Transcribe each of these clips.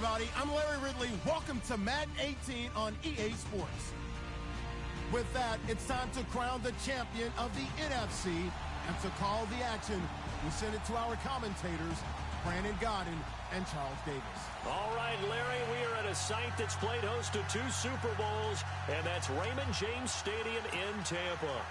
everybody. I'm Larry Ridley. Welcome to Madden 18 on EA Sports. With that, it's time to crown the champion of the NFC. And to call the action, we send it to our commentators, Brandon Godden and Charles Davis. All right, Larry, we are at a site that's played host to 2 Super Bowls, and that's Raymond James Stadium in Tampa.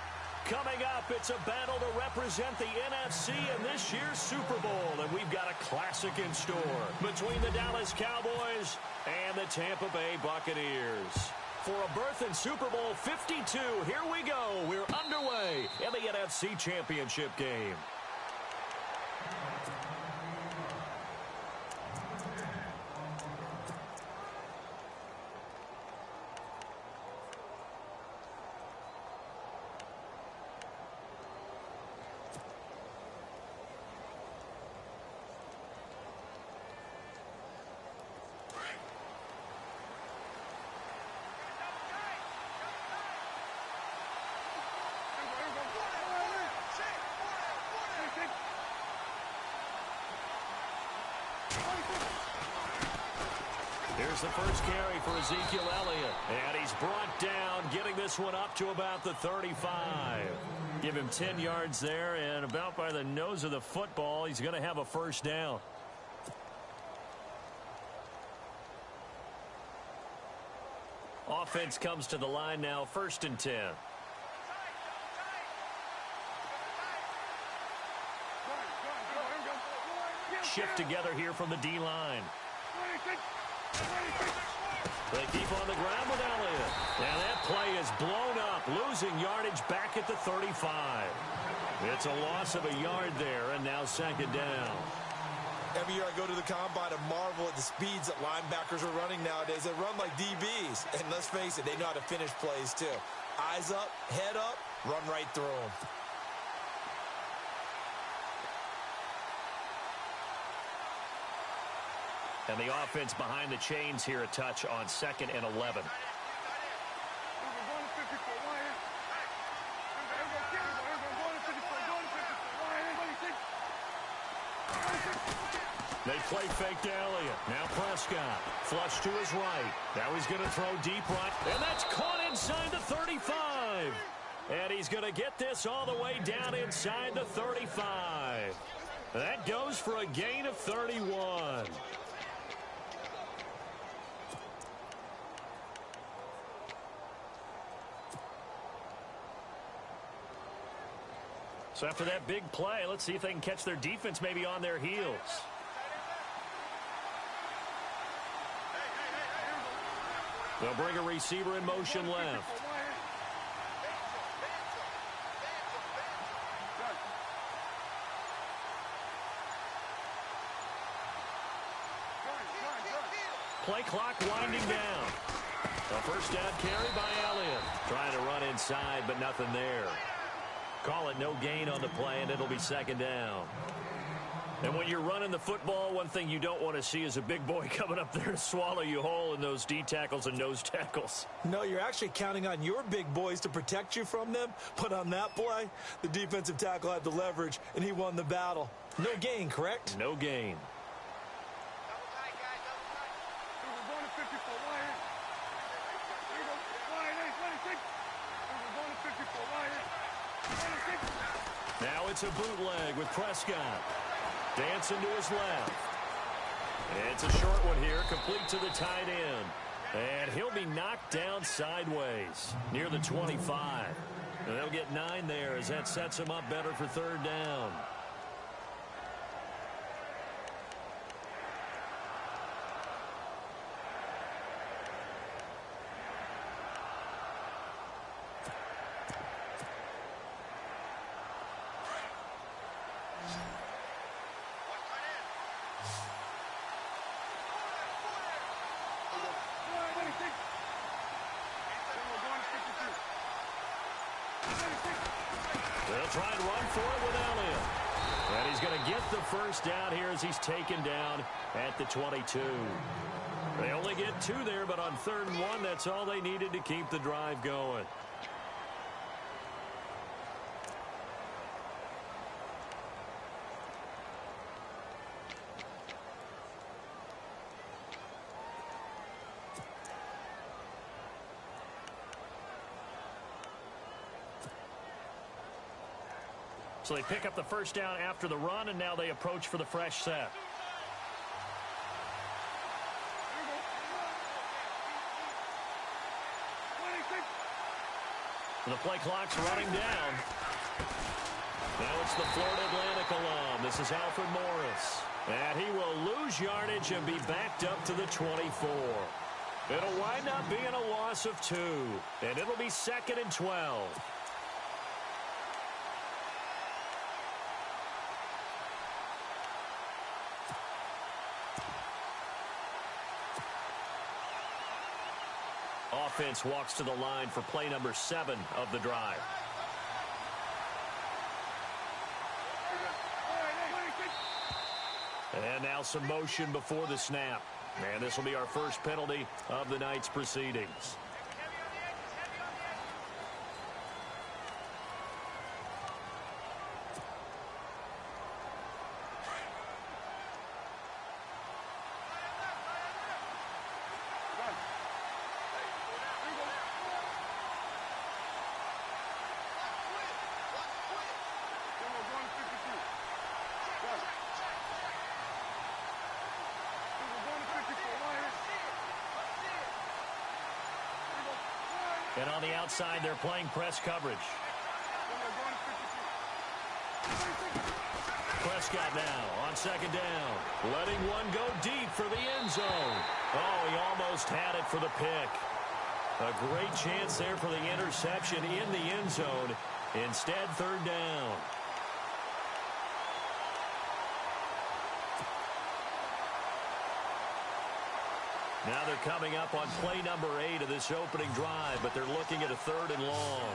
Coming up, it's a battle to represent the NFC in this year's Super Bowl, and we've got a classic in store between the Dallas Cowboys and the Tampa Bay Buccaneers. For a berth in Super Bowl 52, here we go. We're underway in the NFC Championship game. Here's the first carry for Ezekiel Elliott. And he's brought down, getting this one up to about the 35. Give him 10 yards there, and about by the nose of the football, he's going to have a first down. Offense comes to the line now, 1st and 10. Shift together here from the D-line. They keep on the ground with Elliott. And that play is blown up, losing yardage back at the 35. It's a loss of a yard there, and now 2nd down. Every year I go to the combine and marvel at the speeds that linebackers are running nowadays. They run like DBs. And let's face it, they know how to finish plays too. Eyes up, head up, run right through them. And the offense behind the chains here a touch on 2nd and 11. They play fake to Elliott. Now Prescott. Flush to his right. Now he's going to throw deep right. And that's caught inside the 35. And he's going to get this all the way down inside the 35. That goes for a gain of 31. So after that big play, let's see if they can catch their defense maybe on their heels. They'll bring a receiver in motion left. Play clock winding down. A first down carry by Elliott. Trying to run inside, but nothing there. Call it no gain on the play, and it'll be 2nd down. And when you're running the football, one thing you don't want to see is a big boy coming up there to swallow you whole in those D tackles and nose tackles. No, you're actually counting on your big boys to protect you from them. But on that play, the defensive tackle had the leverage, and he won the battle. No gain, correct? No gain. Now it's a bootleg with Prescott. Dancing to his left. It's a short one here, complete to the tight end. And he'll be knocked down sideways near the 25. And they'll get 9 there as that sets him up better for 3rd down. They'll try and run for it with Elliott. And he's going to get the first down here as he's taken down at the 22. They only get 2 there, but on 3rd and 1, that's all they needed to keep the drive going. So they pick up the first down after the run, and now they approach for the fresh set. The play clock's running down. Now it's the Florida Atlantic alum. This is Alfred Morris. And he will lose yardage and be backed up to the 24. It'll wind up being a loss of 2. And it'll be 2nd and 12. Offense walks to the line for play number 7 of the drive. And now some motion before the snap. And this will be our first penalty of the night's proceedings. And on the outside, they're playing press coverage. Prescott now on 2nd down. Letting one go deep for the end zone. Oh, he almost had it for the pick. A great chance there for the interception in the end zone. Instead, 3rd down. Now they're coming up on play number 8 of this opening drive, but they're looking at a 3rd and long.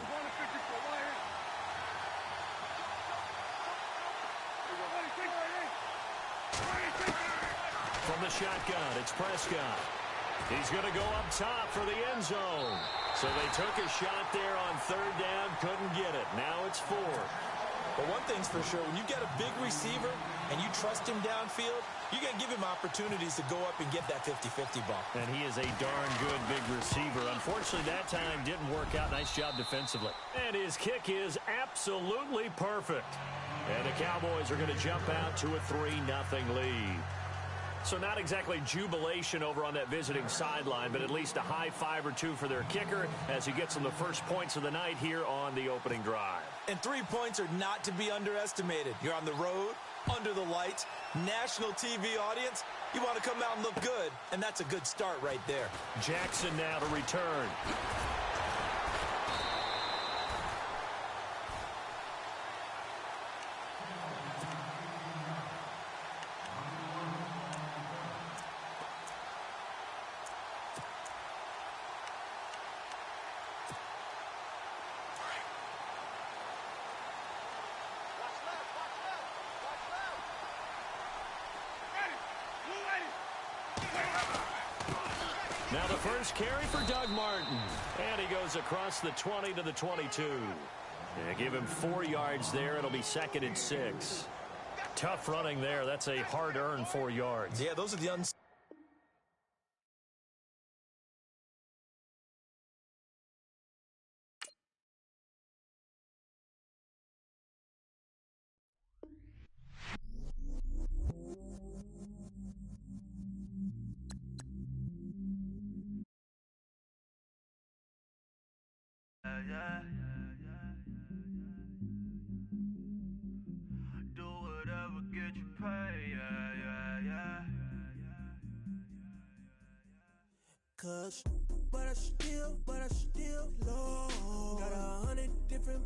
From the shotgun, it's Prescott. He's going to go up top for the end zone. So they took a shot there on 3rd down, couldn't get it. Now it's 4th. But one thing's for sure, when you get a big receiver and you trust him downfield, you're going to give him opportunities to go up and get that 50-50 ball. And he is a darn good big receiver. Unfortunately, that time didn't work out. Nice job defensively. And his kick is absolutely perfect. And the Cowboys are going to jump out to a 3-0 lead. So not exactly jubilation over on that visiting sideline, but at least a high 5 or 2 for their kicker as he gets them the first points of the night here on the opening drive. And 3 points are not to be underestimated. You're on the road, under the lights, national TV audience. You want to come out and look good, and that's a good start right there. Jackson now to return. Now the first carry for Doug Martin. And he goes across the 20 to the 22. Yeah, give him 4 yards there. It'll be 2nd and 6. Tough running there. That's a hard-earned 4 yards. Yeah, those are the Do whatever get you paid, Cause, but I still low. Got 100 different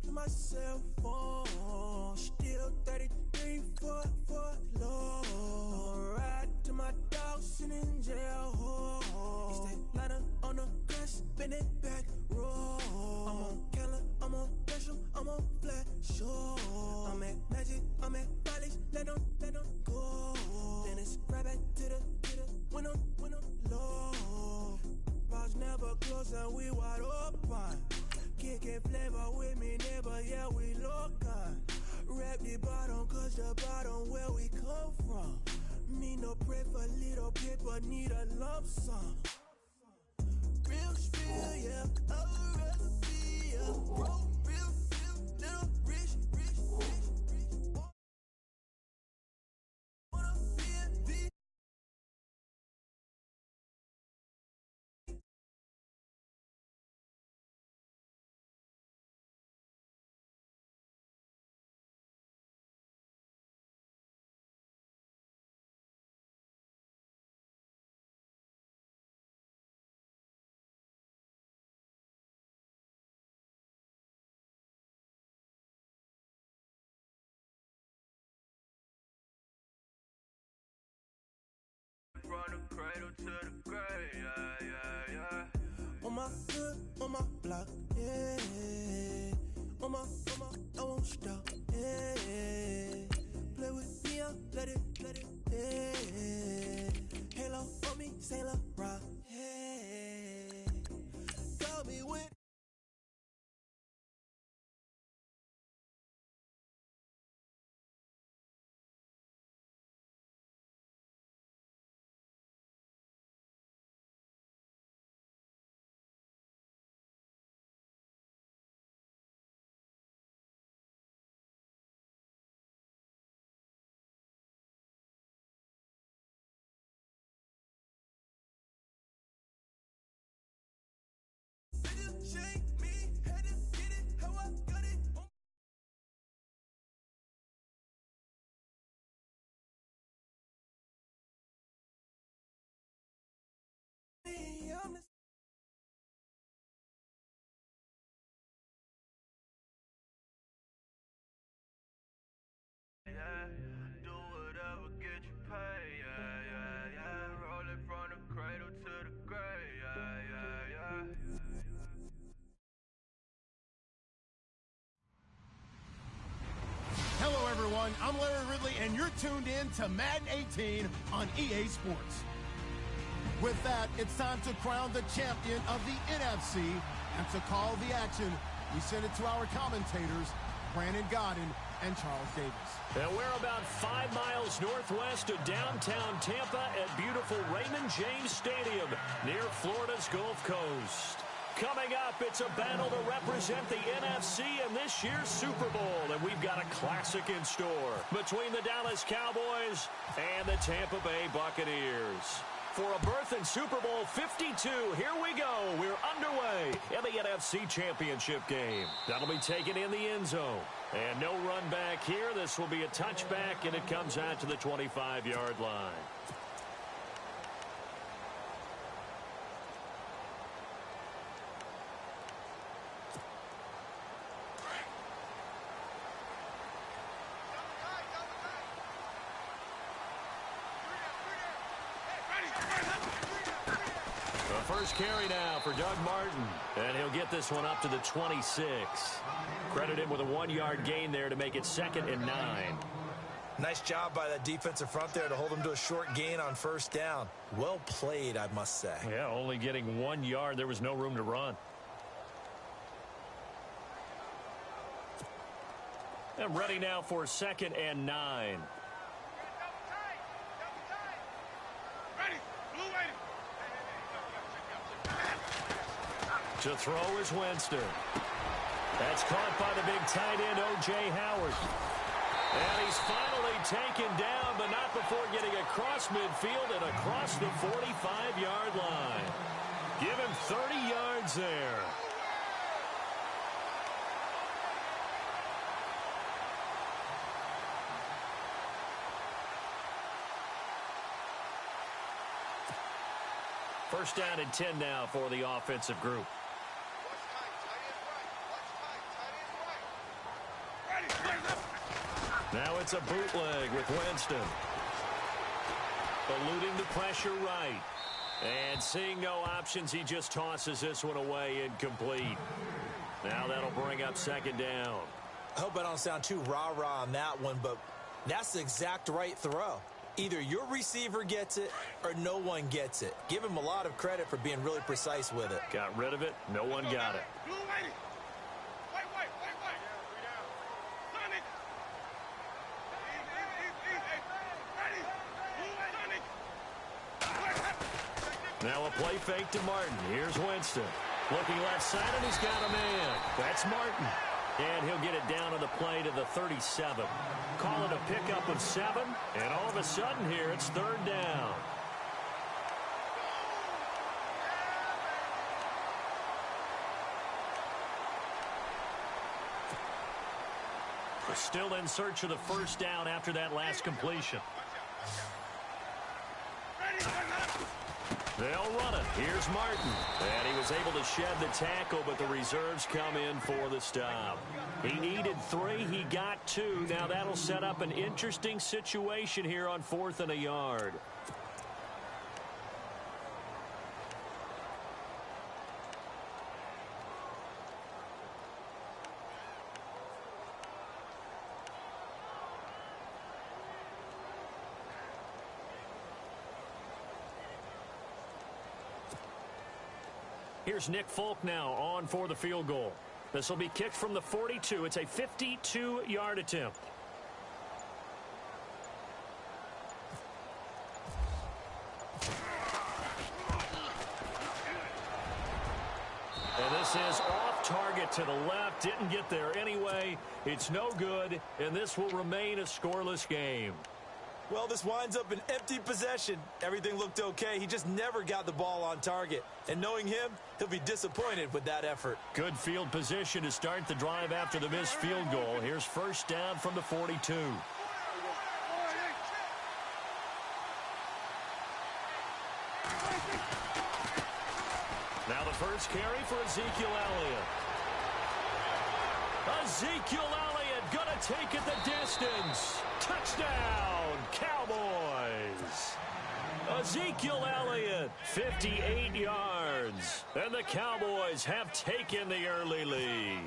to my cell phone. Still 33 for low. I'ma ride to my dog sitting in jail. He stay lighter on the grass, bend it back, roll. I'm on Keller, I'm on Gresham, I'm on Flat Shore. I'm at Magic, I'm at Bally's, let them go. Then it's right back to the when I'm low. Mouths never close and we wide open. Kicking flavor with me, neighbor, yeah, we local. Rap the bottom, cause the bottom where we come from. Me no pray for little paper, need a lump sum. Real spill, yeah. cradle to the grave, yeah, yeah, yeah. On my hood, on my block, yeah. On my, I won't stop, yeah. Play with me, let it, yeah. Halo on me, Sailor Rock, yeah. Call me with. Shake me, had to get it, how I got it. Yeah, do whatever, get you paid, yeah, yeah, yeah. Roll it from the cradle to the grave, yeah, yeah, yeah. Hello, everyone. I'm Larry Ridley, and you're tuned in to Madden 18 on EA Sports. With that, it's time to crown the champion of the NFC, and to call the action, we send it to our commentators, Brandon Godden and Charles Davis. And we're about 5 miles northwest of downtown Tampa at beautiful Raymond James Stadium near Florida's Gulf Coast. Coming up, it's a battle to represent the NFC in this year's Super Bowl, and we've got a classic in store between the Dallas Cowboys and the Tampa Bay Buccaneers. For a berth in Super Bowl 52, here we go. We're underway in the NFC Championship game. That'll be taken in the end zone. And no run back here. This will be a touchback, and it comes out to the 25-yard line. First carry now for Doug Martin, and he'll get this one up to the 26. Credit him with a 1-yard gain there to make it 2nd and 9. Nice job by that defensive front there to hold him to a short gain on first down. Well played, I must say. Yeah, only getting 1 yard. There was no room to run. And ready now for 2nd and 9. To throw is Winston. That's caught by the big tight end, O.J. Howard. And he's finally taken down, but not before getting across midfield and across the 45-yard line. Give him 30 yards there. First down and 10 now for the offensive group. Now it's a bootleg with Winston. Eluding the pressure right. And seeing no options, he just tosses this one away incomplete. Now that'll bring up 2nd down. I hope I don't sound too rah-rah on that one, but that's the exact right throw. Either your receiver gets it or no one gets it. Give him a lot of credit for being really precise with it. Got rid of it. No one got it. Now a play fake to Martin. Here's Winston. Looking left side, and he's got a man. That's Martin. And he'll get it down on the play to the 37. Call it a pickup of 7, and all of a sudden here it's 3rd down. Still in search of the first down after that last completion. They'll run it. Here's Martin. And he was able to shed the tackle, but the reserves come in for the stop. He needed 3. He got 2. Now that'll set up an interesting situation here on 4th and a yard. Here's Nick Folk now on for the field goal. This will be kicked from the 42. It's a 52-yard attempt. And this is off target to the left. Didn't get there anyway. It's no good, and this will remain a scoreless game. Well, this winds up an empty possession. Everything looked okay. He just never got the ball on target. And knowing him, he'll be disappointed with that effort. Good field position to start the drive after the missed field goal. Here's first down from the 42. Now the first carry for Ezekiel Elliott. Ezekiel Elliott gonna take it the distance. Touchdown, Cowboys. Ezekiel Elliott, 58 yards. And the Cowboys have taken the early lead.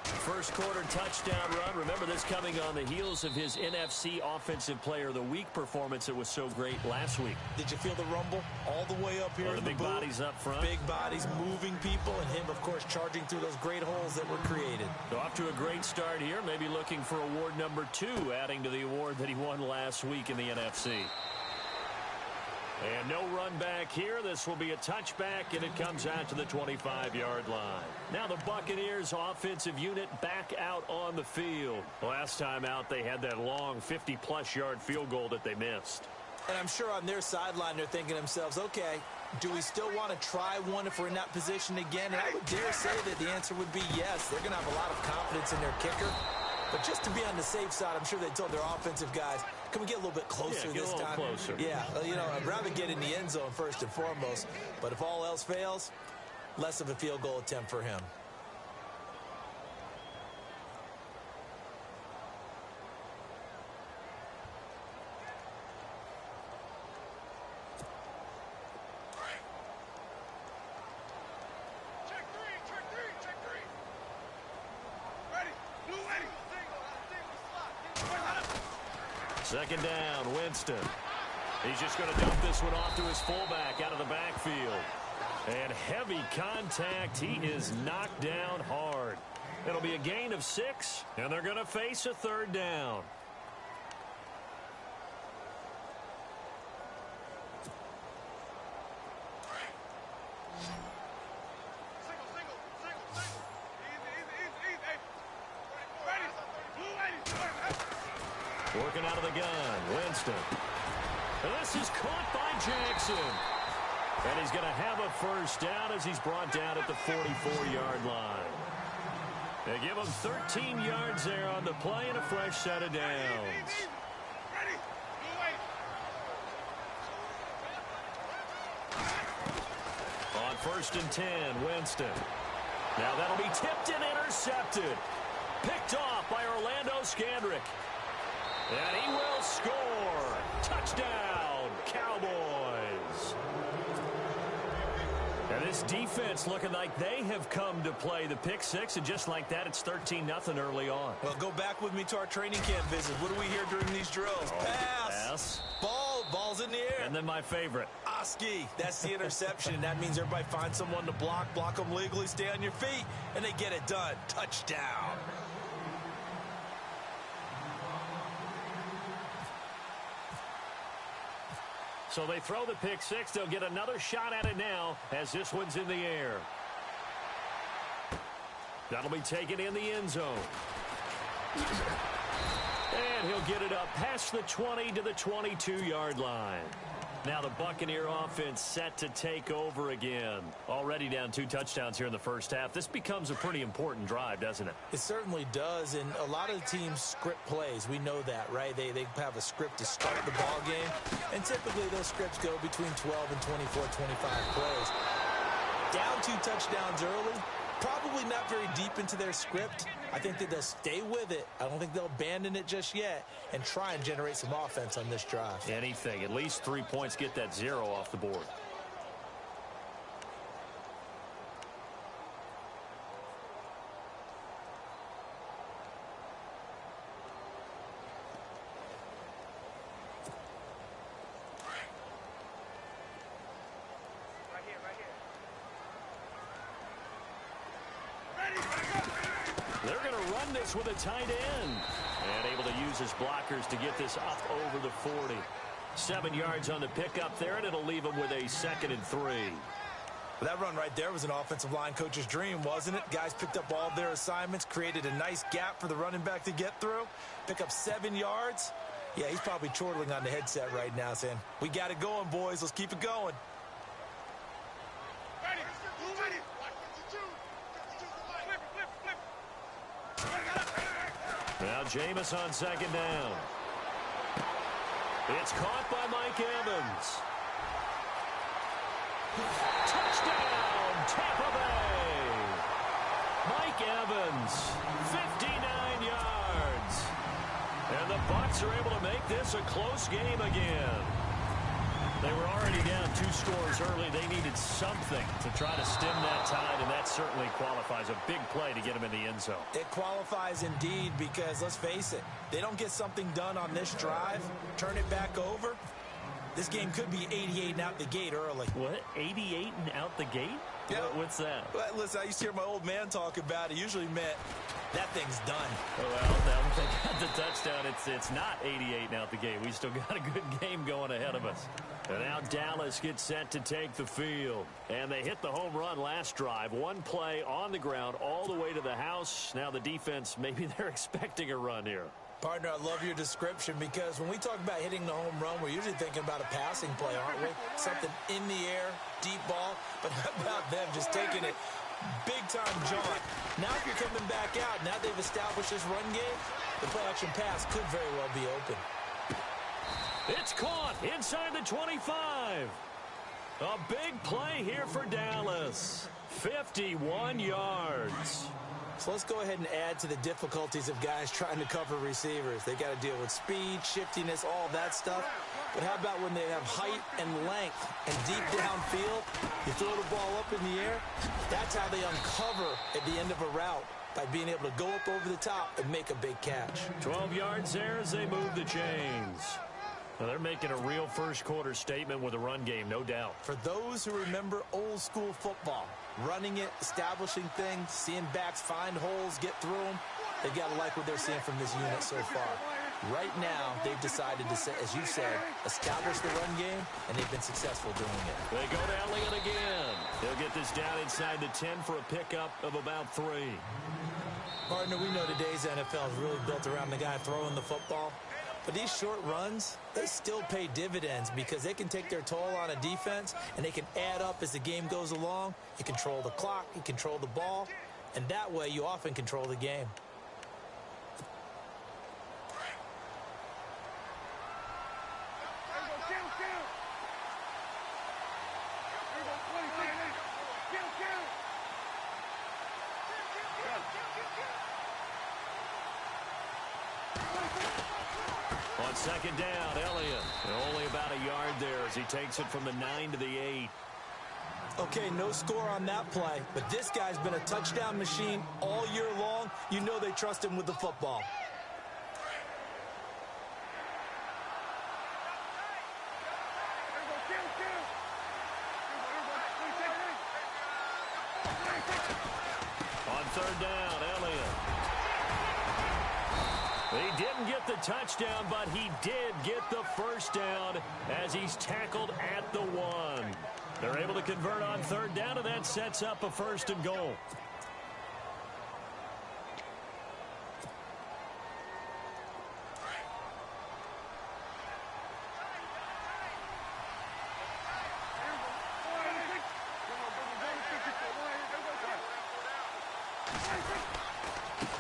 First quarter touchdown run. Remember this coming on the heels of his NFC Offensive Player of the Week performance that was so great last week. Did you feel the rumble all the way up here? The big bodies up front. Big bodies moving people, and him, of course, charging through those great holes that were created. So off to a great start here. Maybe looking for award number 2, adding to the award that he won last week in the NFC. And no run back here. This will be a touchback, and it comes out to the 25-yard line. Now the Buccaneers offensive unit back out on the field. Last time out, they had that long 50-plus yard field goal that they missed. And I'm sure on their sideline, they're thinking to themselves, okay, do we still want to try one if we're in that position again? And I would dare say that the answer would be yes. They're going to have a lot of confidence in their kicker. But just to be on the safe side, I'm sure they told their offensive guys, can we get a little bit closer this time? Closer. Yeah, you know, I'd rather get in the end zone first and foremost. But if all else fails, less of a field goal attempt for him. Second down, Winston. He's just going to dump this one off to his fullback out of the backfield. And heavy contact. He is knocked down hard. It'll be a gain of 6, and they're going to face a third down. Working out of the gun, Winston. And this is caught by Jackson. And he's going to have a first down as he's brought down at the 44-yard line. They give him 13 yards there on the play and a fresh set of downs. On first and 10, Winston. Now that'll be tipped and intercepted. Picked off by Orlando Scandrick. And he will score. Touchdown, Cowboys. And this defense looking like they have come to play the pick 6, and just like that, it's 13-0 early on. Well, go back with me to our training camp visit. What do we hear during these drills? Pass. Ball's in the air. And then my favorite. Oski. That's the interception, and that means everybody finds someone to block them legally, stay on your feet, and they get it done. Touchdown. So they throw the pick 6. They'll get another shot at it now as this one's in the air. That'll be taken in the end zone. And he'll get it up past the 20 to the 22-yard line. Now the Buccaneer offense set to take over again. Already down 2 touchdowns here in the first half. This becomes a pretty important drive, doesn't it? It certainly does, and a lot of the teams script plays. We know that, right? They have a script to start the ball game, and typically those scripts go between 12 and 24, 25 plays. Down 2 touchdowns early, probably not very deep into their script. I think that they'll stay with it. I don't think they'll abandon it just yet and try and generate some offense on this drive. Anything. At least 3 points, get that 0 off the board. They're going to run this with a tight end. And able to use his blockers to get this up over the 40. 7 yards on the pickup there, and it'll leave him with a 2nd and 3. That run right there was an offensive line coach's dream, wasn't it? Guys picked up all their assignments, created a nice gap for the running back to get through, pick up 7 yards. Yeah, he's probably chortling on the headset right now saying, we got it going, boys. Let's keep it going. Now Jameis on 2nd down. It's caught by Mike Evans. Touchdown, Tampa Bay. Mike Evans, 59 yards. And the Bucs are able to make this a close game again. They were already down 2 scores early. They needed something to try to stem that tide, and that certainly qualifies. A big play to get them in the end zone. It qualifies indeed because, let's face it, they don't get something done on this drive, turn it back over. This game could be 88 and out the gate early. What? 88 and out the gate? Yeah. What's that? Well, listen, I used to hear my old man talk about it. Usually meant that thing's done. Well, now they got the touchdown. It's not 88 and out the gate. We still got a good game going ahead of us. And now Dallas gets set to take the field. And they hit the home run last drive. 1 play on the ground all the way to the house. Now the defense, maybe they're expecting a run here. Partner, I love your description because when we talk about hitting the home run, we're usually thinking about a passing play, aren't we? Something in the air, deep ball. But how about them just taking it big-time jaunt? Now if you're coming back out, now they've established this run game, the play-action pass could very well be open. It's caught inside the 25. A big play here for Dallas. 51 yards. So let's go ahead and add to the difficulties of guys trying to cover receivers. They got to deal with speed, shiftiness, all that stuff. But how about when they have height and length and deep downfield? You throw the ball up in the air. That's how they uncover at the end of a route, by being able to go up over the top and make a big catch. 12 yards there as they move the chains. Now they're making a real first-quarter statement with a run game, no doubt. For those who remember old-school football, running it, establishing things, seeing backs find holes, get through them, they've got to like what they're seeing from this unit so far. Right now, they've decided to, as you said, establish the run game, and they've been successful doing it. They go to Elliott again. They'll get this down inside the 10 for a pickup of about 3. Partner, we know today's NFL is really built around the guy throwing the football. But these short runs, they still pay dividends because they can take their toll on a defense and they can add up as the game goes along. You control the clock, you control the ball, and that way you often control the game. On 2nd down, Elliott. Only about a yard there as he takes it from the 9 to the 8. Okay, no score on that play, but this guy's been a touchdown machine all year long. You know they trust him with the football. On 3rd down, Elliott. He didn't get the touchdown, but he did get the first down as he's tackled at the 1. They're able to convert on 3rd down, and that sets up a 1st and goal.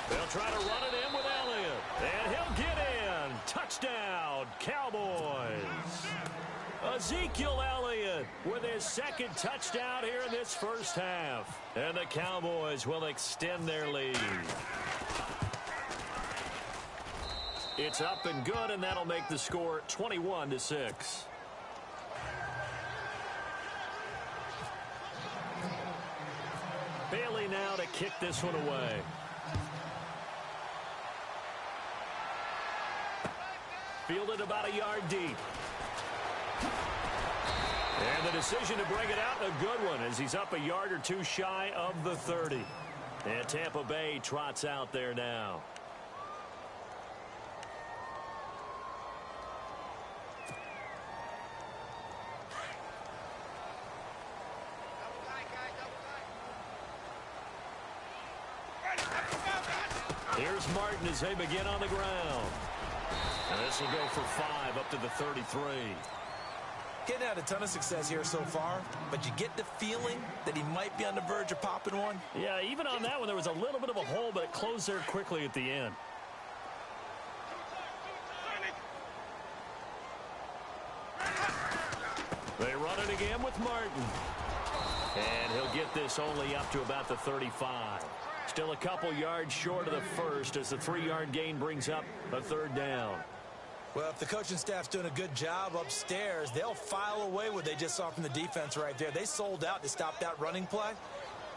They'll try to run it in with Elliott, and he'll get in. Touchdown, Cowboys. Ezekiel Elliott with his 2nd touchdown here in this first half. And the Cowboys will extend their lead. It's up and good, and that'll make the score 21-6. Bailey now to kick this one away. Fielded about a yard deep. And the decision to bring it out, a good one, as he's up a yard or 2 shy of the 30. And Tampa Bay trots out there now. Here's Martin as they begin on the ground. And this will go for 5 up to the 33. Getting had a ton of success here so far, but you get the feeling that he might be on the verge of popping one. Yeah, even on that one, there was a little bit of a hole, but it closed there quickly at the end. They run it again with Martin. And he'll get this only up to about the 35. Still a couple yards short of the first as the 3-yard gain brings up a 3rd down. Well, if the coaching staff's doing a good job upstairs, they'll file away what they just saw from the defense right there. They sold out to stop that running play.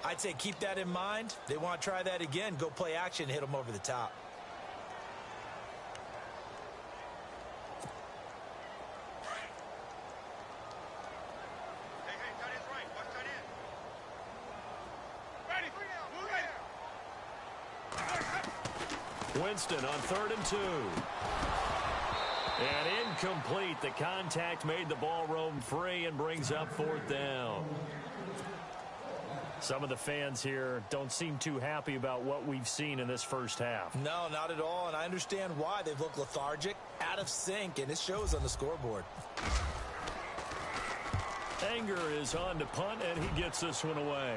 I'd say keep that in mind. They want to try that again. Go play action and hit them over the top. Winston on 3rd and 2. And incomplete. The contact made the ball roam free and brings up 4th down. Some of the fans here don't seem too happy about what we've seen in this first half. No, not at all, and I understand why. They've looked lethargic, out of sync, and it shows on the scoreboard. Anger is on to punt, and he gets this one away.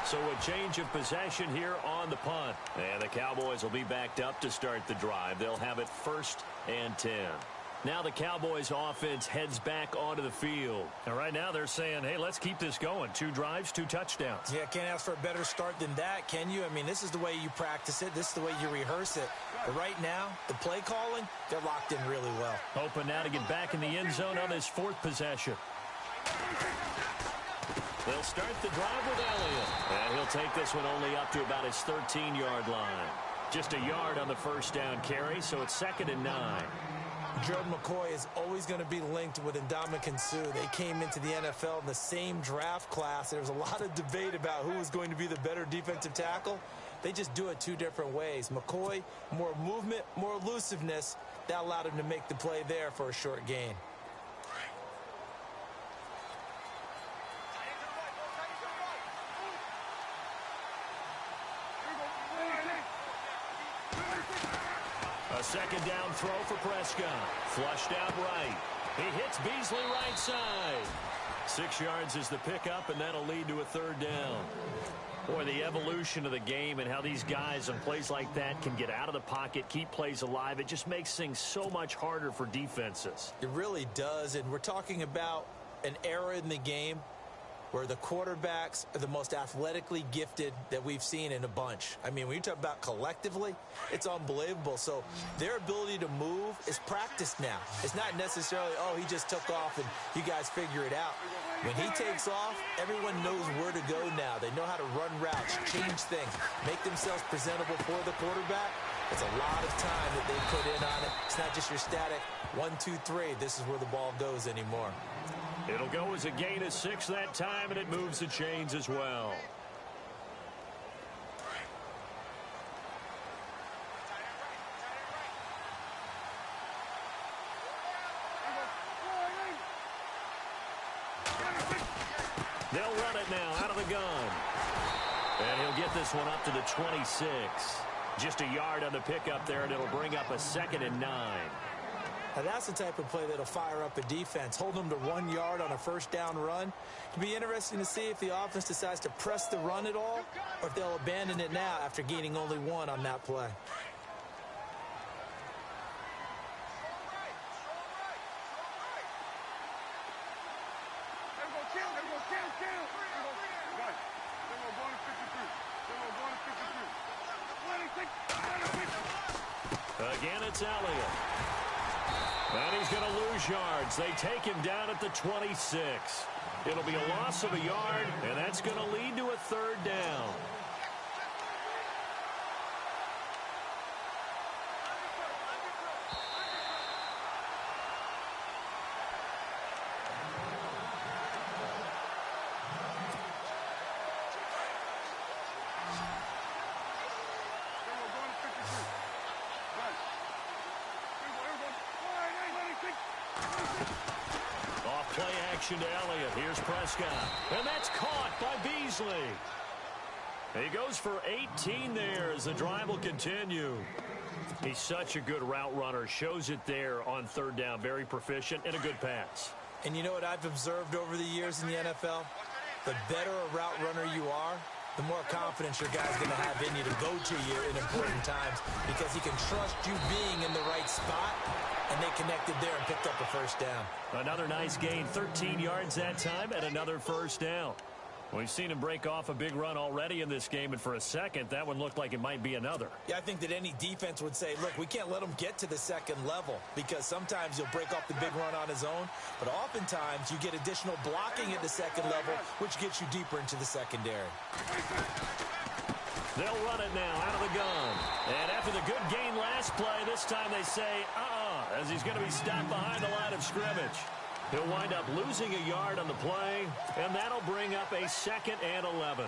So a change of possession here on the punt. And the Cowboys will be backed up to start the drive. They'll have it 1st and 10. Now the Cowboys offense heads back onto the field. And right now they're saying, hey, let's keep this going. 2 drives, 2 touchdowns. Yeah, can't ask for a better start than that, can you? I mean, this is the way you practice it. This is the way you rehearse it. But right now, the play calling, they're locked in really well. Hoping now to get back in the end zone on this 4th possession. They'll start the drive with Elliott. And he'll take this one only up to about his 13-yard line. Just a yard on the 1st down carry, so it's 2nd and 9. Jordan McCoy is always going to be linked with Ndamukong Suh. They came into the NFL in the same draft class. There was a lot of debate about who was going to be the better defensive tackle. They just do it 2 different ways. McCoy, more movement, more elusiveness. That allowed him to make the play there for a short gain. A 2nd down throw for Prescott. Flushed out right. He hits Beasley right side. 6 yards is the pickup, and that'll lead to a 3rd down. Boy, the evolution of the game and how these guys on plays like that can get out of the pocket, keep plays alive, it just makes things so much harder for defenses. It really does, and we're talking about an era in the game where the quarterbacks are the most athletically gifted that we've seen in a bunch. I mean, when you talk about collectively, it's unbelievable. So their ability to move is practiced now. It's not necessarily, oh, he just took off and you guys figure it out. When he takes off, everyone knows where to go now. They know how to run routes, change things, make themselves presentable for the quarterback. It's a lot of time that they put in on it. It's not just your static 1, 2, 3. This is where the ball goes anymore. It'll go as a gain of 6 that time, and it moves the chains as well. They'll run it now out of the gun. And he'll get this one up to the 26. Just a yard on the pickup there, and it'll bring up a 2nd and 9. Now that's the type of play that'll fire up a defense. Hold them to 1 yard on a 1st down run. It'll be interesting to see if the offense decides to press the run at all, or if they'll abandon it now after gaining only 1 on that play. Again, it's Elliott. And he's going to lose yards. They take him down at the 26. It'll be a loss of a yard, and that's going to lead to a 3rd down. action to Elliott. Here's Prescott. And that's caught by Beasley. He goes for 18 there as the drive will continue. He's such a good route runner. Shows it there on third down. Very proficient and a good pass. And you know what I've observed over the years in the NFL? The better a route runner you are, the more confidence your guy's going to have in you to go to you in important times because he can trust you being in the right spot, and they connected there and picked up a first down. Another nice gain, 13 yards that time, and another first down. We've seen him break off a big run already in this game, and for a second, that one looked like it might be another. Yeah, I think that any defense would say, look, we can't let him get to the second level because sometimes he'll break off the big run on his own, but oftentimes you get additional blocking at the second level, which gets you deeper into the secondary. They'll run it now out of the gun. And after the good gain last play, this time they say, as he's going to be stopped behind the line of scrimmage. He'll wind up losing a yard on the play, and that'll bring up a 2nd and 11.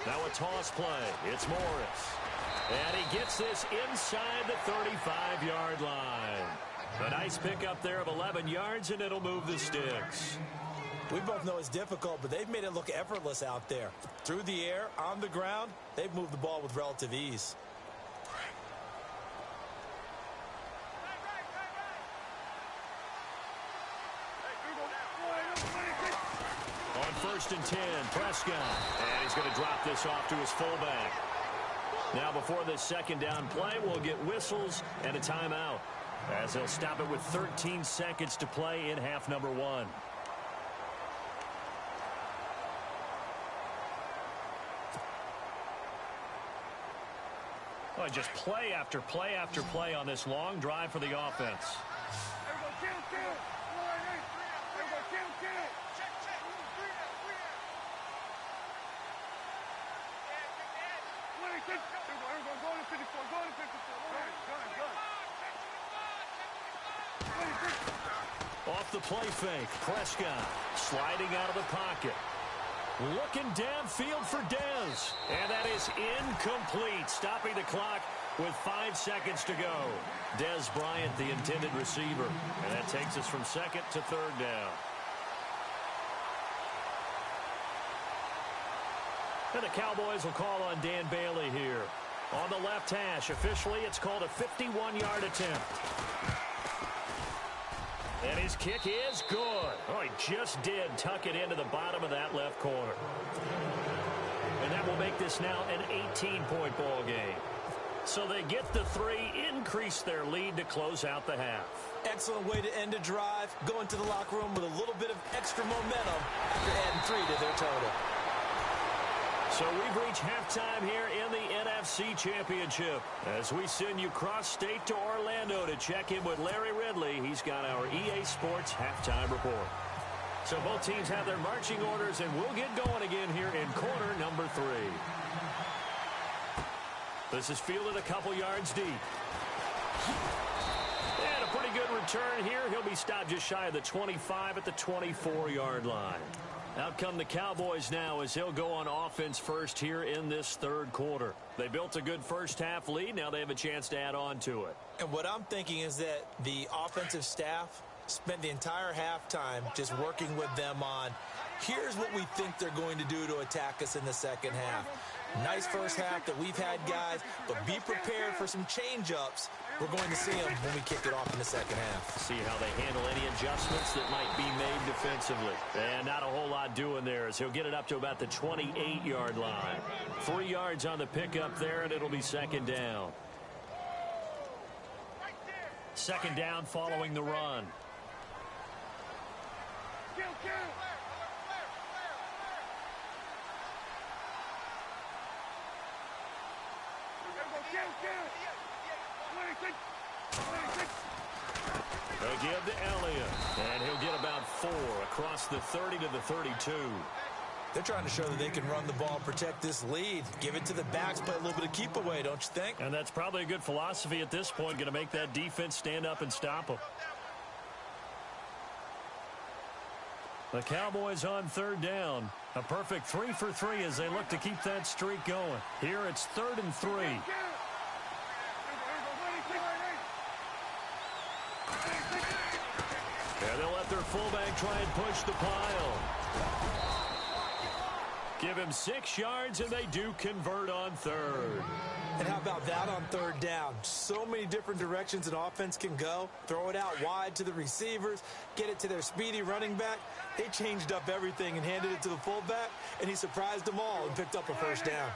Now a toss play. It's Morris. And he gets this inside the 35-yard line. A nice pickup there of 11 yards, and it'll move the sticks. We both know it's difficult, but they've made it look effortless out there. Through the air, on the ground, they've moved the ball with relative ease. On 1st and 10, Prescott. And he's going to drop this off to his fullback. Now before this 2nd down play, we'll get whistles and a timeout, as they'll stop it with 13 seconds to play in half number 1. Oh, just play after play after play on this long drive for the offense. Off the play fake, Prescott sliding out of the pocket. Looking downfield for Dez. And that is incomplete, stopping the clock with 5 seconds to go. Dez Bryant, the intended receiver. And that takes us from 2nd to 3rd down. And the Cowboys will call on Dan Bailey here. On the left hash, officially it's called a 51-yard attempt. And his kick is good. Oh, he just did tuck it into the bottom of that left corner. And that will make this now an 18-point ball game. So they get the 3, increase their lead to close out the half. Excellent way to end a drive. Go into the locker room with a little bit of extra momentum after adding 3 to their total. So we've reached halftime here in the NFC Championship as we send you cross-state to Orlando to check in with Larry Ridley. He's got our EA Sports halftime report. So both teams have their marching orders, and we'll get going again here in quarter number 3. This is fielded a couple yards deep. And a pretty good return here. He'll be stopped just shy of the 25 at the 24-yard line. Out come the Cowboys now as he'll go on offense first here in this 3rd quarter. They built a good first half lead. Now they have a chance to add on to it. And what I'm thinking is that the offensive staff spent the entire halftime just working with them on, here's what we think they're going to do to attack us in the 2nd half. Nice first half that we've had, guys, but be prepared for some change-ups. We're going to see them when we kick it off in the 2nd half. See how they handle any adjustments that might be made defensively. And not a whole lot doing there as he'll get it up to about the 28-yard line. 3 yards on the pickup there, and it'll be 2nd down. 2nd down following the run. They give to Elliott, and he'll get about 4 across the 30 to the 32. They're trying to show that they can run the ball, protect this lead, give it to the backs, play a little bit of keep away, don't you think? And that's probably a good philosophy at this point, going to make that defense stand up and stop them. The Cowboys on third down. A perfect 3 for 3 as they look to keep that streak going. Here it's 3rd and 3. And they'll let their fullback try and push the pile. Give him 6 yards, and they do convert on 3rd. And how about that on 3rd down? So many different directions an offense can go. Throw it out wide to the receivers, get it to their speedy running back. They changed up everything and handed it to the fullback, and he surprised them all and picked up a 1st down.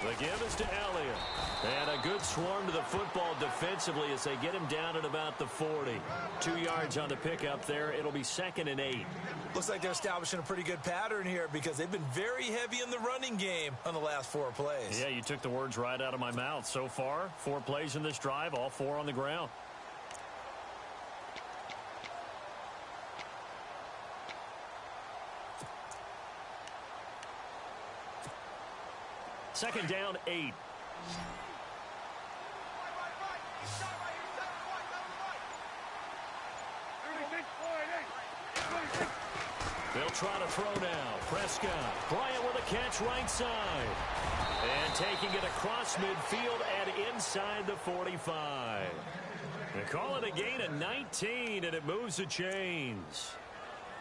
The give is to Elliott. And a good swarm to the football defensively as they get him down at about the 40. 2 yards on the pickup there. It'll be 2nd and 8. Looks like they're establishing a pretty good pattern here because they've been very heavy in the running game on the last 4 plays. Yeah, you took the words right out of my mouth. So far, 4 plays in this drive, all 4 on the ground. Second down, 8. They'll try to throw now. Prescott. Bryant with a catch right side. And taking it across midfield and inside the 45. They call it a gain of 19, and it moves the chains.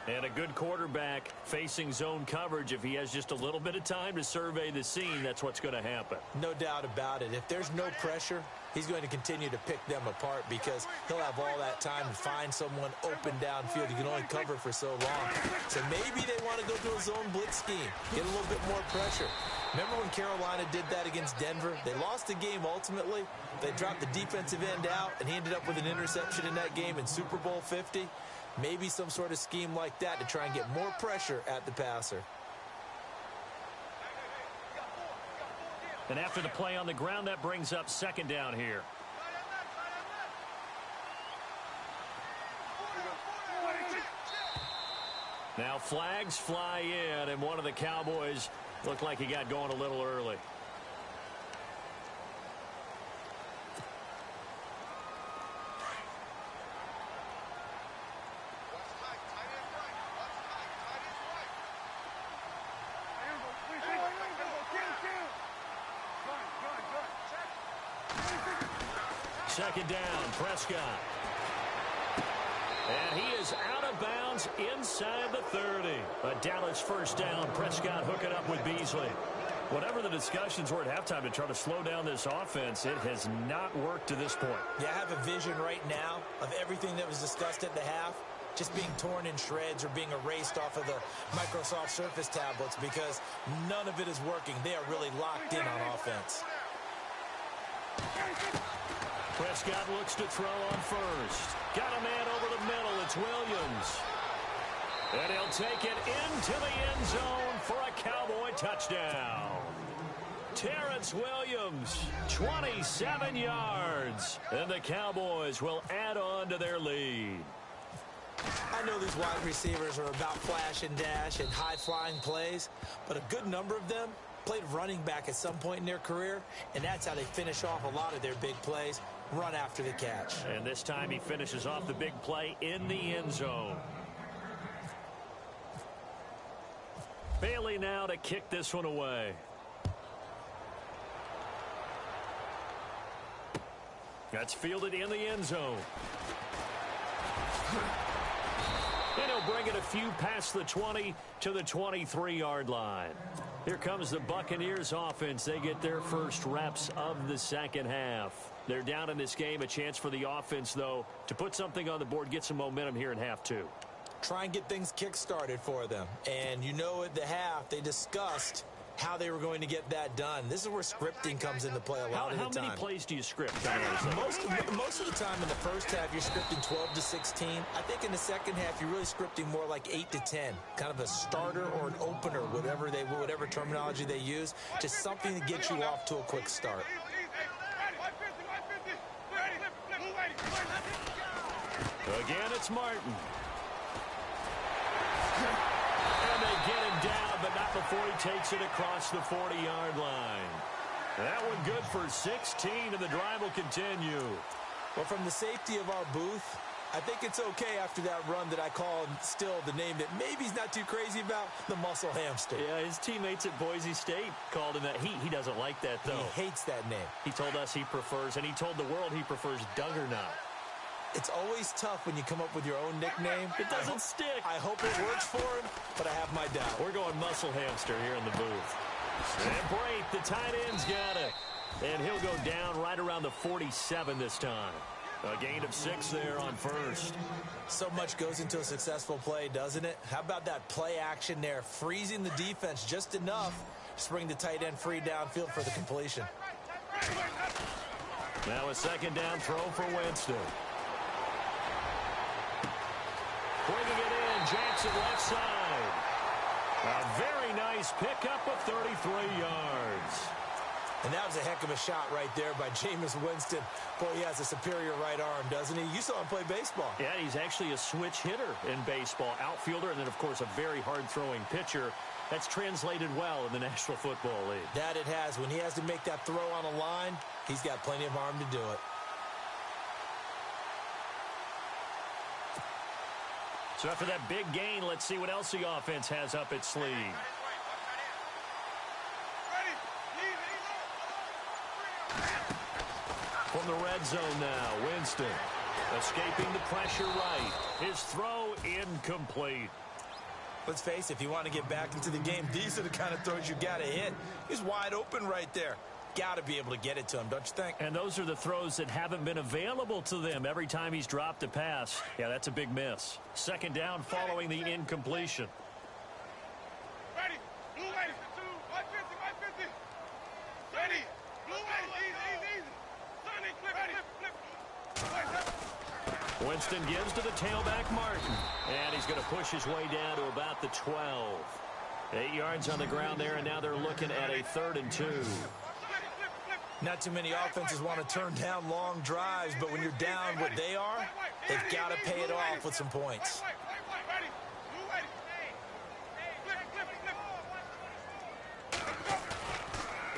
And a good quarterback facing zone coverage. If he has just a little bit of time to survey the scene, that's what's going to happen. No doubt about it. If there's no pressure, he's going to continue to pick them apart because he'll have all that time to find someone open downfield. He can only cover for so long. So maybe they want to go to a zone blitz scheme, get a little bit more pressure. Remember when Carolina did that against Denver? They lost the game ultimately. They dropped the defensive end out, and he ended up with an interception in that game in Super Bowl 50. Maybe some sort of scheme like that to try and get more pressure at the passer. And after the play on the ground, that brings up 2nd down here. Now flags fly in, and one of the Cowboys looked like he got going a little early. Second down, Prescott. And he is out of bounds inside the 30. A Dallas 1st down. Prescott hooking up with Beasley. Whatever the discussions were at halftime to try to slow down this offense, it has not worked to this point. Yeah, I have a vision right now of everything that was discussed at the half just being torn in shreds or being erased off of the Microsoft Surface tablets because none of it is working. They are really locked in on offense. Prescott looks to throw on 1st. Got a man over the middle. It's Williams. And he'll take it into the end zone for a Cowboy touchdown. Terrence Williams, 27 yards. And the Cowboys will add on to their lead. I know these wide receivers are about flash and dash and high-flying plays, but a good number of them played running back at some point in their career, and that's how they finish off a lot of their big plays, run after the catch. And this time he finishes off the big play in the end zone. Bailey now to kick this one away. That's fielded in the end zone. And he'll bring it a few past the 20 to the 23-yard line. Here comes the Buccaneers offense. They get their first reps of the second half. They're down in this game. A chance for the offense, though, to put something on the board, get some momentum here in half 2. Try and get things kick-started for them. And you know at the half, they discussed how they were going to get that done. This is where scripting comes into play a lot of the time. How many plays do you script? Most of the time in the first half, you're scripting 12 to 16. I think in the second half, you're really scripting more like 8 to 10. Kind of a starter or an opener, whatever terminology they use. Just something to get you off to a quick start. Again, it's Martin. And they get him down, but not before he takes it across the 40-yard line. That one good for 16, and the drive will continue. Well, from the safety of our booth, I think it's okay after that run that I call still the name that maybe he's not too crazy about, the muscle hamster. Yeah, his teammates at Boise State called him that. He doesn't like that, though. He hates that name. He told us he prefers, and he told the world he prefers Duggernaut. It's always tough when you come up with your own nickname. It doesn't stick. I hope it works for him, but I have my doubt. We're going muscle hamster here in the booth. And Brate, the tight end's got it. And he'll go down right around the 47 this time. A gain of 6 there on first. So much goes into a successful play, doesn't it? How about that play action there? Freezing the defense just enough to bring the tight end free downfield for the completion. Now a second down throw for Winston. Bringing it in, Jackson left side. A very nice pickup of 33 yards. And that was a heck of a shot right there by Jameis Winston. Boy, he has a superior right arm, doesn't he? You saw him play baseball. Yeah, he's actually a switch hitter in baseball. Outfielder, and then, of course, a very hard-throwing pitcher. That's translated well in the National Football League. That it has. When he has to make that throw on a line, he's got plenty of arm to do it. So after that big gain, let's see what else the offense has up its sleeve. From the red zone now, Winston escaping the pressure right. His throw incomplete. Let's face it, if you want to get back into the game, these are the kind of throws you got to hit. He's wide open right there. Got to be able to get it to him, don't you think? And those are the throws that haven't been available to them every time he's dropped a pass. Yeah, that's a big miss. Second down following the incompletion. Ready. Blue ready. 150. Ready. Blue ready. Easy. Sonny, flip. Winston gives to the tailback, Martin. And he's going to push his way down to about the 12. 8 yards on the ground there, and now they're looking at a 3rd and 2. Not too many offenses want to turn down long drives, but when you're down what they are, they've got to pay it off with some points.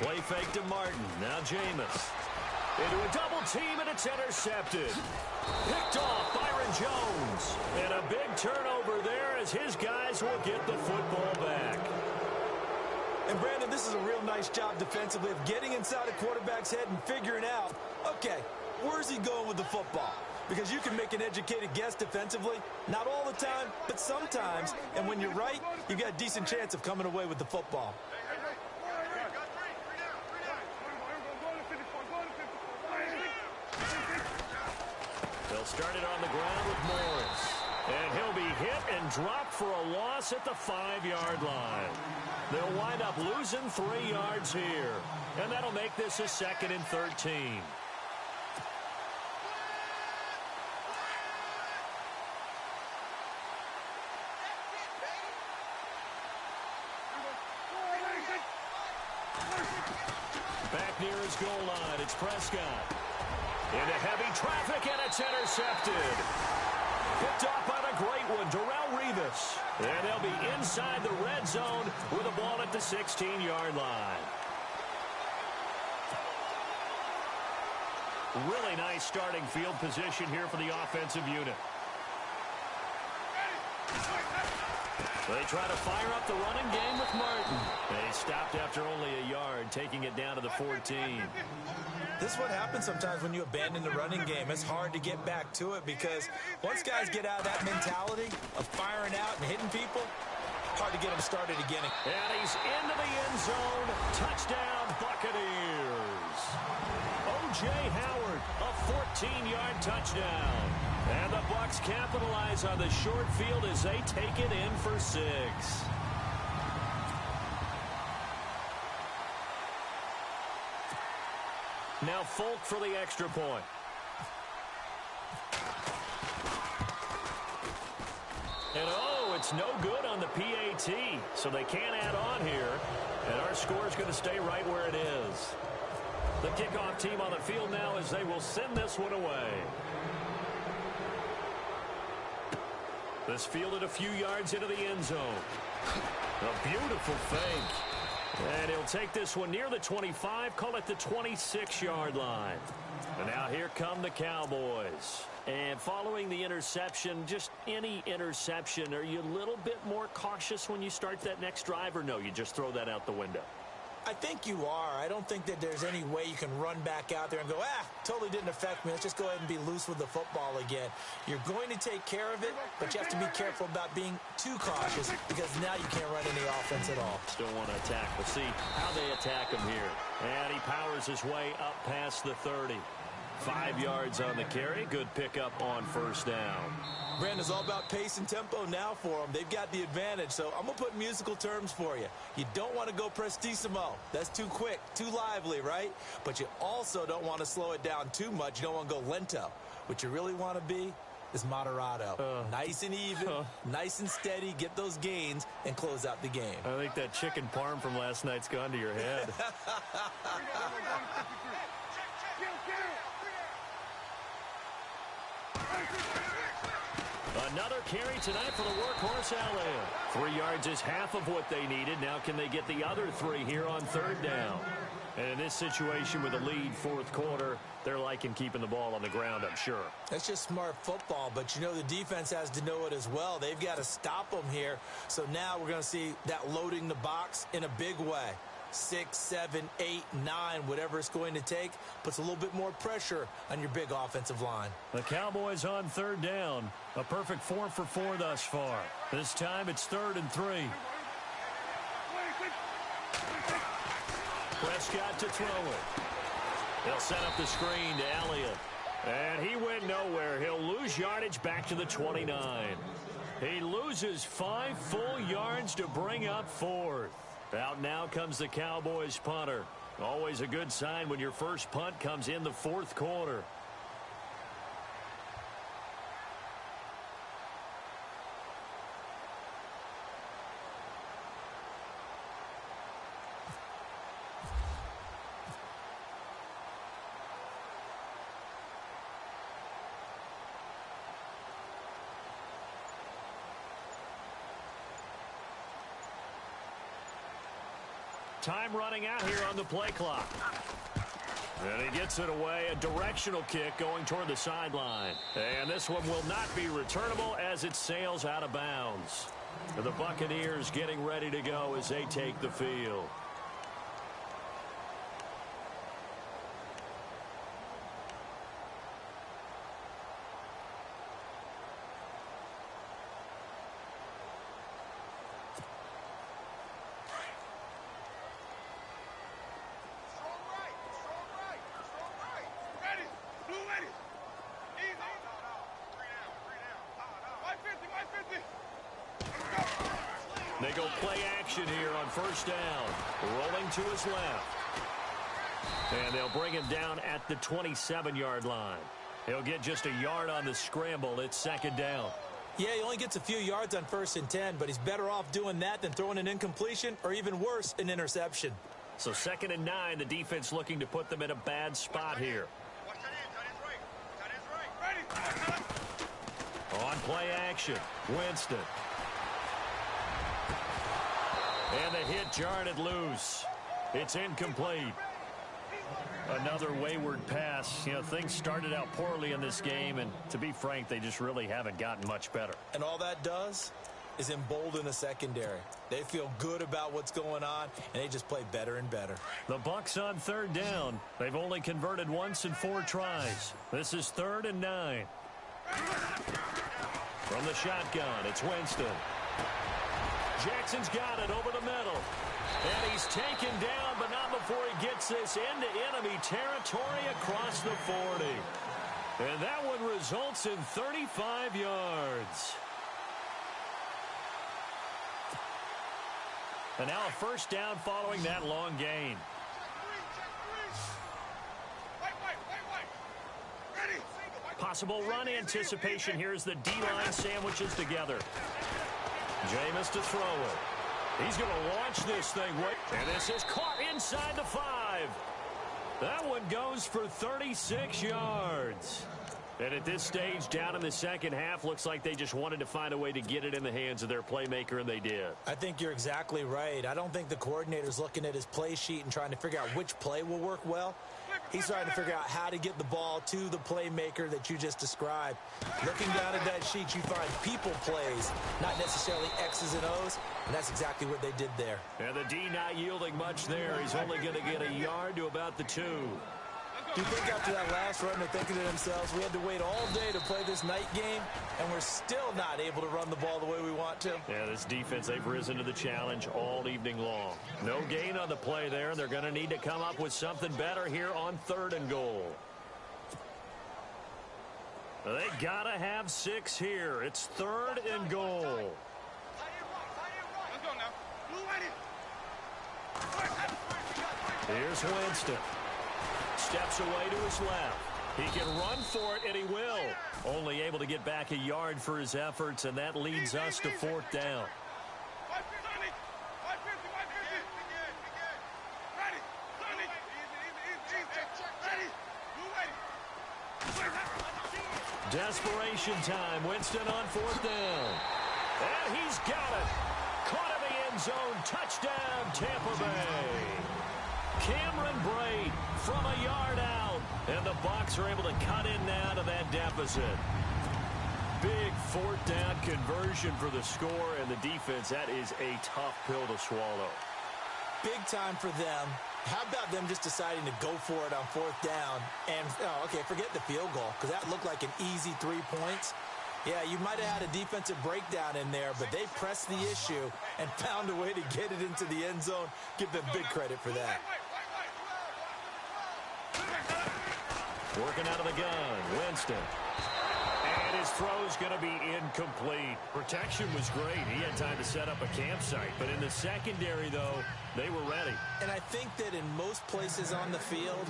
Play fake to Martin. Now Jameis. Into a double team, and it's intercepted. Picked off Byron Jones. And a big turnover there as his guys will get the football back. And, Brandon, this is a real nice job defensively of getting inside a quarterback's head and figuring out, okay, where's he going with the football? Because you can make an educated guess defensively. Not all the time, but sometimes. And when you're right, you got a decent chance of coming away with the football. They'll start it on the ground with Morris. And he'll be hit and dropped for a loss at the 5-yard line. They'll wind up losing 3 yards here. And that'll make this a 2nd and 13. Back near his goal line, it's Prescott. Into heavy traffic, and it's intercepted. Picked off by the great one, Darrelle Revis. And they'll be inside the red zone with a ball at the 16-yard line. Really nice starting field position here for the offensive unit. They try to fire up the running game with Martin. They stopped after only a yard, taking it down to the 14. This is what happens sometimes when you abandon the running game. It's hard to get back to it because once guys get out of that mentality of firing out and hitting people, hard to get them started again. And he's into the end zone. Touchdown, Buccaneers. O.J. Howard, a 14-yard touchdown. And the Bucs capitalize on the short field as they take it in for 6. Now Folk for the extra point. And oh, it's no good on the PAT, so they can't add on here. And our score is going to stay right where it is. The kickoff team on the field now as they will send this one away. This fielded a few yards into the end zone. A beautiful fake. And he'll take this one near the 25, call it the 26-yard line. And now here come the Cowboys. And following the interception, just any interception, are you a little bit more cautious when you start that next drive, or no, you just throw that out the window? I think you are. I don't think that there's any way you can run back out there and go, totally didn't affect me. Let's just go ahead and be loose with the football again. You're going to take care of it, but you have to be careful about being too cautious because now you can't run any offense at all. Still want to attack. We'll see how they attack him here. And he powers his way up past the 30. 5 yards on the carry. Good pickup on first down. Brandon, it's all about pace and tempo now for them. They've got the advantage, so I'm going to put musical terms for you. You don't want to go prestissimo. That's too quick, too lively, right? But you also don't want to slow it down too much. You don't want to go lento. What you really want to be is moderato. Nice and even, nice and steady, get those gains, and close out the game. I think that chicken parm from last night's gone to your head. Another carry tonight for the workhorse Elliott. 3 yards is half of what they needed. Now can they get the other 3 here on third down? And in this situation with a lead fourth quarter, they're liking keeping the ball on the ground, I'm sure. That's just smart football, but you know the defense has to know it as well. They've got to stop them here. So now we're going to see that loading the box in a big way. 6, 7, 8, 9, whatever it's going to take, puts a little bit more pressure on your big offensive line. The Cowboys on third down. A perfect 4 for 4 thus far. This time it's 3rd and 3. Prescott to throw it. They'll set up the screen to Elliott. And he went nowhere. He'll lose yardage back to the 29. He loses 5 full yards to bring up 4th. Out now comes the Cowboys punter. Always a good sign when your first punt comes in the fourth quarter. Time running out here on the play clock. And he gets it away. A directional kick going toward the sideline. And this one will not be returnable as it sails out of bounds. The Buccaneers getting ready to go as they take the field. They go play action here on first down. Rolling to his left. And they'll bring him down at the 27-yard line. He'll get just a yard on the scramble. It's 2nd down. Yeah, he only gets a few yards on 1st and 10, but he's better off doing that than throwing an incompletion or even worse, an interception. So 2nd and 9, the defense looking to put them in a bad spot here. On play action, Winston. And the hit jarred loose. It's incomplete. Another wayward pass. You know, things started out poorly in this game, and to be frank, they just really haven't gotten much better. And all that does is embolden the secondary. They feel good about what's going on, and they just play better and better. The Bucs on 3rd down. They've only converted once in 4 tries. This is 3rd and 9. From the shotgun, it's Winston. Jackson's got it over the middle. And he's taken down, but not before he gets this into enemy territory across the 40. And that one results in 35 yards. And now a first down following that long gain. Possible run anticipation. Here's the D-line sandwiches together. Jameis to throw it. He's going to launch this thing. And this is caught inside the 5. That one goes for 36 yards. And at this stage, down in the second half, looks like they just wanted to find a way to get it in the hands of their playmaker, and they did. I think you're exactly right. I don't think the coordinator's looking at his play sheet and trying to figure out which play will work well. He's trying to figure out how to get the ball to the playmaker that you just described. Looking down at that sheet, you find people plays, not necessarily X's and O's, and that's exactly what they did there. And the D not yielding much there. He's only going to get a yard to about the 2. Do you think after that last run they're thinking to themselves, we had to wait all day to play this night game, and we're still not able to run the ball the way we want to? Yeah, this defense, they've risen to the challenge all evening long. No gain on the play there. They're going to need to come up with something better here on 3rd and goal. They got to have 6 here. It's 3rd and goal. Let's go now. Blue ready. Here's Winston. Steps away to his left. He can run for it, and he will. Only able to get back a yard for his efforts, and that leads us to 4th down. Desperation time. Winston on 4th down. And he's got it. Caught in the end zone. Touchdown, Tampa Bay. Cameron Braid from a yard out. And the Bucs are able to cut in now to that deficit. Big 4th down conversion for the score, and the defense, that is a tough pill to swallow. Big time for them. How about them just deciding to go for it on 4th down? And, okay, forget the field goal, because that looked like an easy 3 points. Yeah, you might have had a defensive breakdown in there, but they pressed the issue and found a way to get it into the end zone. Give them big credit for that. Working out of the gun, Winston. And his throw's going to be incomplete. Protection was great. He had time to set up a campsite. But in the secondary, though, they were ready. And I think that in most places on the field,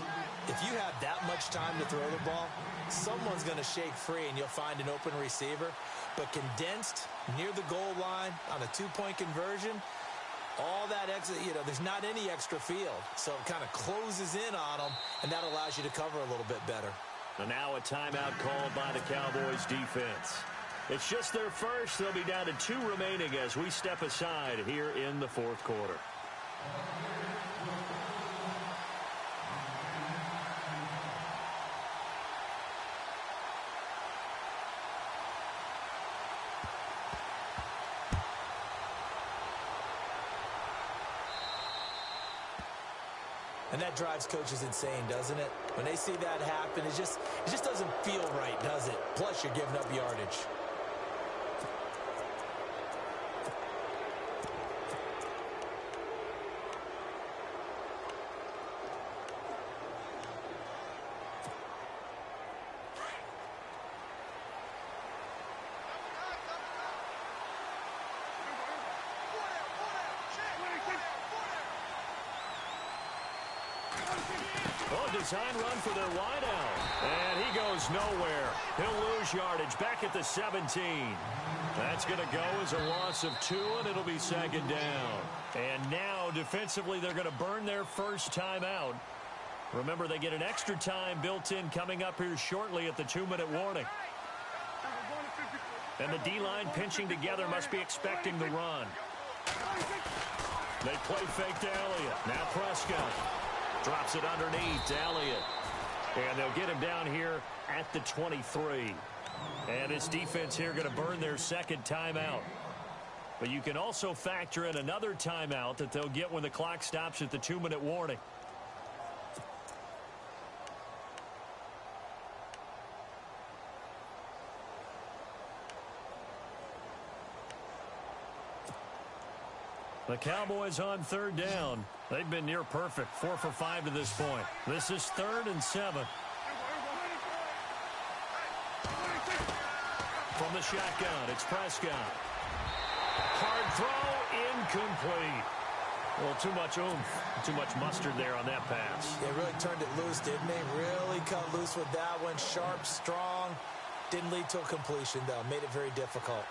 if you have that much time to throw the ball, someone's going to shake free and you'll find an open receiver. But condensed near the goal line on a 2-point conversion, all that extra, there's not any extra field. So it kind of closes in on them, and that allows you to cover a little bit better. And now a timeout called by the Cowboys defense. It's just their first. They'll be down to 2 remaining as we step aside here in the 4th quarter. And that drives coaches insane, doesn't it? When they see that happen, it just doesn't feel right, does it? Plus, you're giving up yardage. Design run for their wideout. And he goes nowhere. He'll lose yardage back at the 17. That's going to go as a loss of 2, and it'll be 2nd down. And now, defensively, they're going to burn their first timeout. Remember, they get an extra time built in coming up here shortly at the 2-minute warning. And the D-line pinching together must be expecting the run. They play fake to Elliott. Now Prescott. Drops it underneath to Elliott. And they'll get him down here at the 23. And this defense here going to burn their 2nd timeout. But you can also factor in another timeout that they'll get when the clock stops at the 2-minute warning. The Cowboys on 3rd down. They've been near perfect, 4 for 5 to this point. This is 3rd and 7. From the shotgun, it's Prescott. Hard throw, incomplete. A little too much oomph, too much mustard there on that pass. They really turned it loose, didn't they? Really cut loose with that one. Sharp, strong. Didn't lead to a completion, though. Made it very difficult.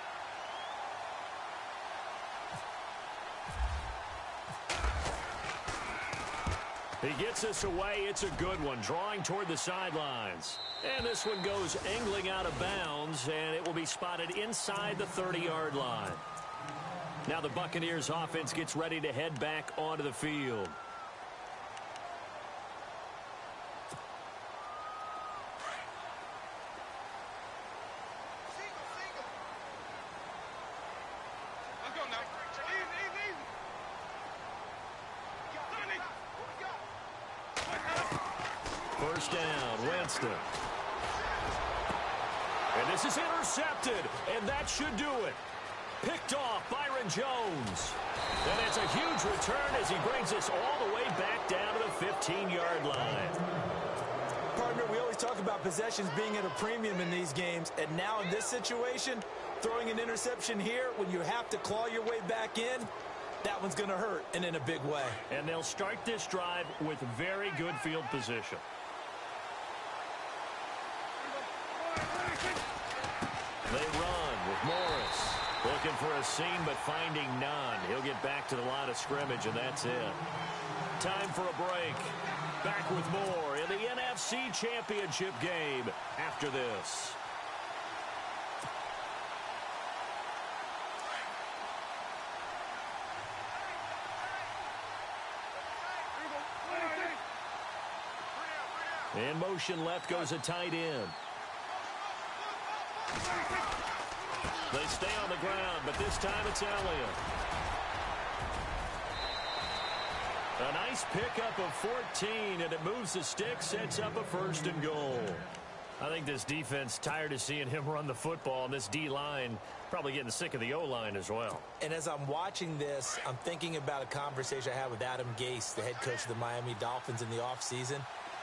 He gets this away. It's a good one, drawing toward the sidelines. And this one goes angling out of bounds, and it will be spotted inside the 30-yard line. Now the Buccaneers offense gets ready to head back onto the field. First down, Winston. And this is intercepted, and that should do it. Picked off Byron Jones. And it's a huge return as he brings us all the way back down to the 15-yard line. Partner, we always talk about possessions being at a premium in these games, and now in this situation, throwing an interception here when you have to claw your way back in, that one's going to hurt, and in a big way. And they'll start this drive with very good field position. They run with Morris. Looking for a seam, but finding none. He'll get back to the line of scrimmage, and that's it. Time for a break. Back with more in the NFC Championship game after this. In motion left goes a tight end. They stay on the ground, but this time it's Elliott. A nice pickup of 14, and it moves the stick, sets up a 1st and goal. I think this defense tired of seeing him run the football, and this D-line probably getting sick of the O-line as well. And as I'm watching this, I'm thinking about a conversation I had with Adam Gase, the head coach of the Miami Dolphins in the offseason.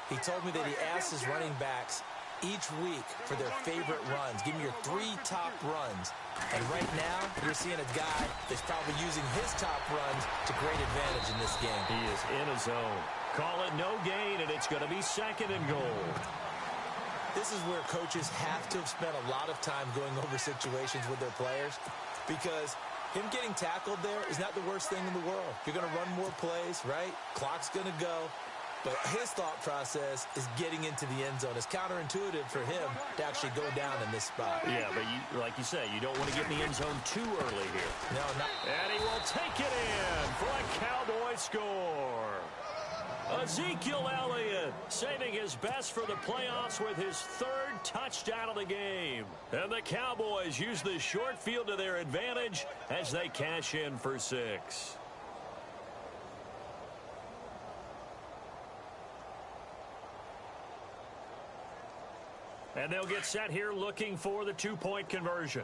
He told me that he asked his running backs each week for their favorite runs. Give me your 3 top runs. And right now, you're seeing a guy that's probably using his top runs to great advantage in this game. He is in a zone. Call it no gain, and it's going to be 2nd and goal. This is where coaches have to have spent a lot of time going over situations with their players, because him getting tackled there is not the worst thing in the world. You're going to run more plays, right? Clock's going to go. But his thought process is getting into the end zone. It's counterintuitive for him to actually go down in this spot. Yeah, but like you say, you don't want to get in the end zone too early here. No, not. And he will take it in for a Cowboy score. Ezekiel Elliott saving his best for the playoffs with his 3rd touchdown of the game. And the Cowboys use the short field to their advantage as they cash in for 6. And they'll get set here looking for the 2-point conversion.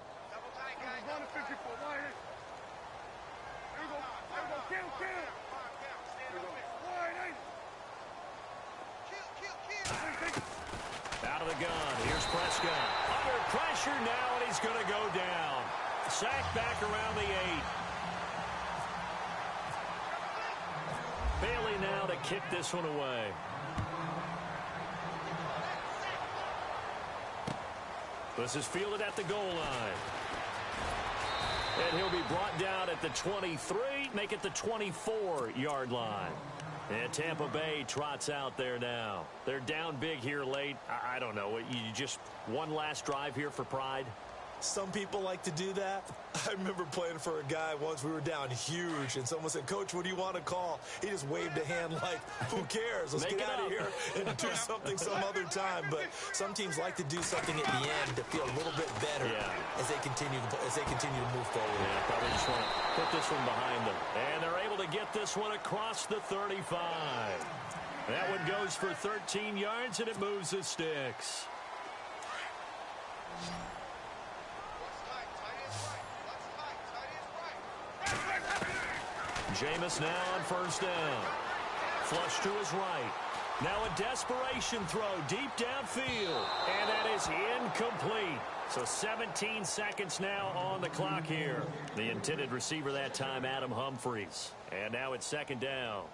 Out of the gun. Here's Prescott. Under pressure now, and he's going to go down. Sacked back around the 8. Bailey now to kick this one away. This is fielded at the goal line. And he'll be brought down at the 23, make it the 24-yard line. And Tampa Bay trots out there now. They're down big here late. I don't know. You just one last drive here for pride? Some people like to do that. I remember playing for a guy once. We were down huge, and someone said, "Coach, what do you want to call?" He just waved a hand like, "Who cares? Let's get out of here and do something some other time." But some teams like to do something at the end to feel a little bit better as they continue to move forward. Yeah, probably just want to put this one behind them. And they're able to get this one across the 35. That one goes for 13 yards, and it moves the sticks. Jameis now on 1st down. Flush to his right. Now a desperation throw deep downfield. And that is incomplete. So 17 seconds now on the clock here. The intended receiver that time, Adam Humphries. And now it's 2nd down.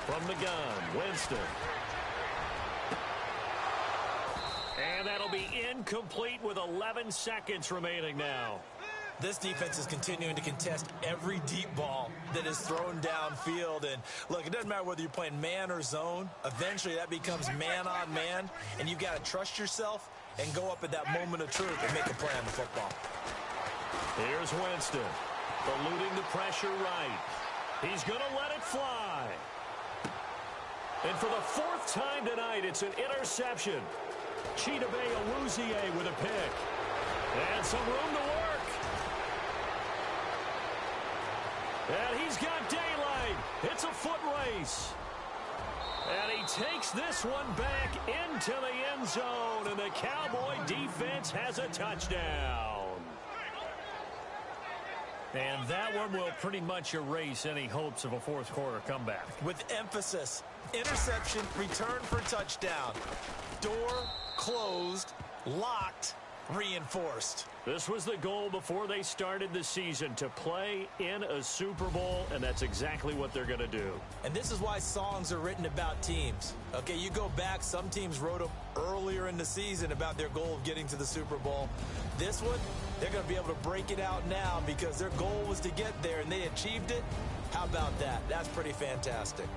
From the gun, Winston. And that'll be incomplete with 11 seconds remaining now. This defense is continuing to contest every deep ball that is thrown downfield. And, look, it doesn't matter whether you're playing man or zone. Eventually, that becomes man on man, and you've got to trust yourself and go up at that moment of truth and make a play on the football. Here's Winston, eluding the pressure right. He's going to let it fly. And for the fourth time tonight, it's an interception. Chidobe Awuzie with a pick. And some room to work. And he's got daylight. It's a foot race. And he takes this one back into the end zone. And the Cowboy defense has a touchdown. And that one will pretty much erase any hopes of a fourth quarter comeback. With emphasis, interception, return for touchdown. Door closed, locked, reinforced. This was the goal before they started the season, to play in a Super Bowl, and that's exactly what they're going to do. And this is why songs are written about teams. Okay, you go back, some teams wrote them earlier in the season about their goal of getting to the Super Bowl. This one, they're going to be able to break it out now because their goal was to get there, and they achieved it. How about that? That's pretty fantastic.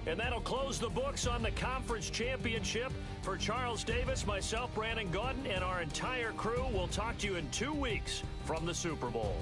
And that'll close the books on the conference championship. For Charles Davis, myself, Brandon Gaudin, and our entire crew, we'll talk to you in 2 weeks from the Super Bowl.